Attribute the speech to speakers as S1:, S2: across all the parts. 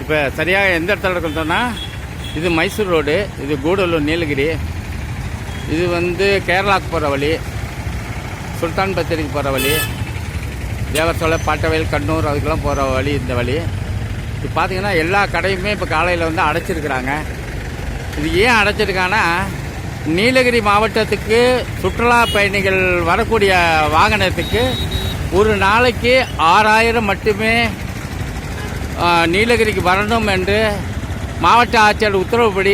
S1: இப்போ சரியாக எந்த இடத்துல இருக்குன்னு இது மைசூர் ரோடு, இது கூடலூர் நீலகிரி, இது வந்து கேரளாவுக்கு போகிற வழி, சுல்தான் பத்தேரிக்கு போகிற வழி, தேவசோலை, பாட்டவயல், கண்ணூர் அதுக்கெல்லாம் போகிற வழி இந்த வழி. இப்போ பார்த்தீங்கன்னா எல்லா கடையுமே இப்போ காலையில் வந்து அடைச்சிருக்கிறாங்க. இது ஏன் அடைச்சிருக்காங்கன்னா, நீலகிரி மாவட்டத்துக்கு சுற்றுலா பயணிகள் வரக்கூடிய வாகனத்துக்கு ஒரு நாளைக்கு 6000 மட்டுமே நீலகிரிக்கு வரணும் என்று மாவட்ட ஆட்சியர் உத்தரவுப்படி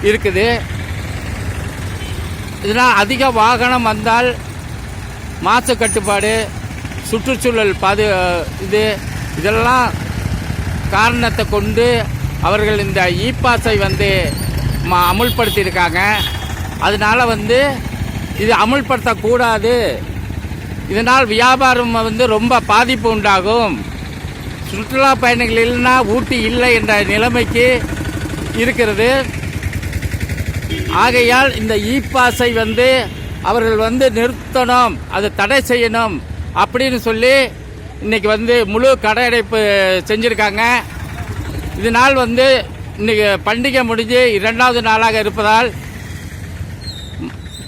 S1: இருக்குது. இதனால் அதிக வாகனம் வந்தால் மாசு கட்டுப்பாடு, சுற்றுச்சூழல் இதெல்லாம் காரணத்தை கொண்டு அவர்கள் இந்த இ பாஸை வந்து அமுல்படுத்தியிருக்காங்க. அதனால் வந்து இது அமுல்படுத்தக்கூடாது, இதனால் வியாபாரம் வந்து ரொம்ப பாதிப்பு உண்டாகும், சுற்றுலா பயணிகள் இல்லைன்னா ஊட்டி இல்லை என்ற நிலைமைக்கு இருக்கிறது. ஆகையால் இந்த இ பாஸை வந்து அவர்கள் வந்து நிறுத்தணும், அதை தடை செய்யணும் அப்படின்னு சொல்லி இன்றைக்கி வந்து முழு கடையடைப்பு செஞ்சுருக்காங்க. இதனால் வந்து இன்றைக்கி பண்டிகை முடிஞ்சு 2வது நாளாக இருப்பதால்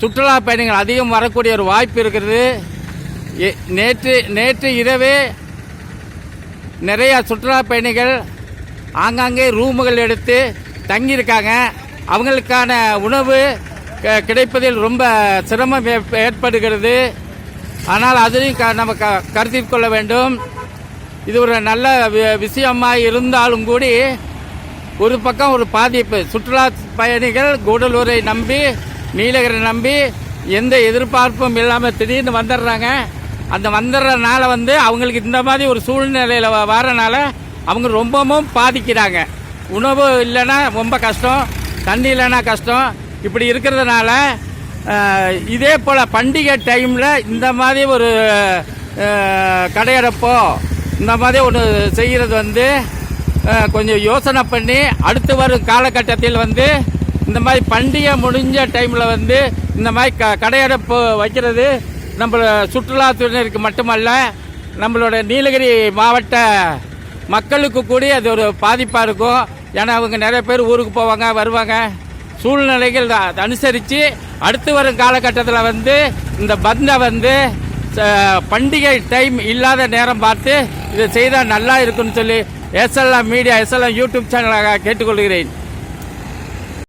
S1: சுற்றுலா பயணிகள் அதிகம் வரக்கூடிய ஒரு வாய்ப்பு இருக்கிறது. நேற்று இரவே நிறையா சுற்றுலா பயணிகள் ஆங்காங்கே ரூமுகள் எடுத்து தங்கியிருக்காங்க. அவங்களுக்கான உணவு கிடைப்பதில் ரொம்ப சிரமம் ஏற்படுகிறது. ஆனால் அதையும் நம்ம கருத்தில் கொள்ள வேண்டும். இது ஒரு நல்ல விஷயமாக இருந்தாலும் கூடி ஒரு பக்கம் ஒரு பாதிப்பு. சுற்றுலா பயணிகள் கூடலூரை நம்பி, நீலகிரி நம்பி எந்த எதிர்பார்ப்பும் இல்லாமல் திடீர்னு வந்துடுறாங்க. அந்த வந்துடுறதுனால வந்து அவங்களுக்கு இந்த மாதிரி ஒரு சூழ்நிலையில் வரனால அவங்க ரொம்பவும் பாதிக்கிறாங்க. உணவு இல்லைன்னா ரொம்ப கஷ்டம், தண்ணி இல்லைன்னா கஷ்டம். இப்படி இருக்கிறதுனால இதே போல் பண்டிகை டைமில் இந்த மாதிரி ஒரு கடையடைப்போ இந்த மாதிரி ஒன்று செய்கிறது வந்து கொஞ்சம் யோசனை பண்ணி அடுத்து வரும் காலகட்டத்தில் வந்து இந்த மாதிரி பண்டிகை முடிஞ்ச டைமில் வந்து இந்த மாதிரி கடையடைப்பு வைக்கிறது நம்ம சுற்றுலாத்துறையினருக்கு மட்டுமல்ல, நம்மளோட நீலகிரி மாவட்ட மக்களுக்கு கூட அது ஒரு பாதிப்பாக இருக்கும். ஏன்னா அவங்க நிறைய பேர் ஊருக்கு போவாங்க, வருவாங்க. சூழ்நிலைகள் அனுசரித்து அடுத்து வரும் காலகட்டத்தில் வந்து இந்த பந்தை வந்து பண்டிகை டைம் இல்லாத நேரம் பார்த்து இதை செய்தால் நல்லா இருக்குன்னு சொல்லி எஸ்எல்எம் மீடியா, எஸ்எல்எம் யூடியூப் சேனலாக கேட்டுக்கொள்கிறேன்.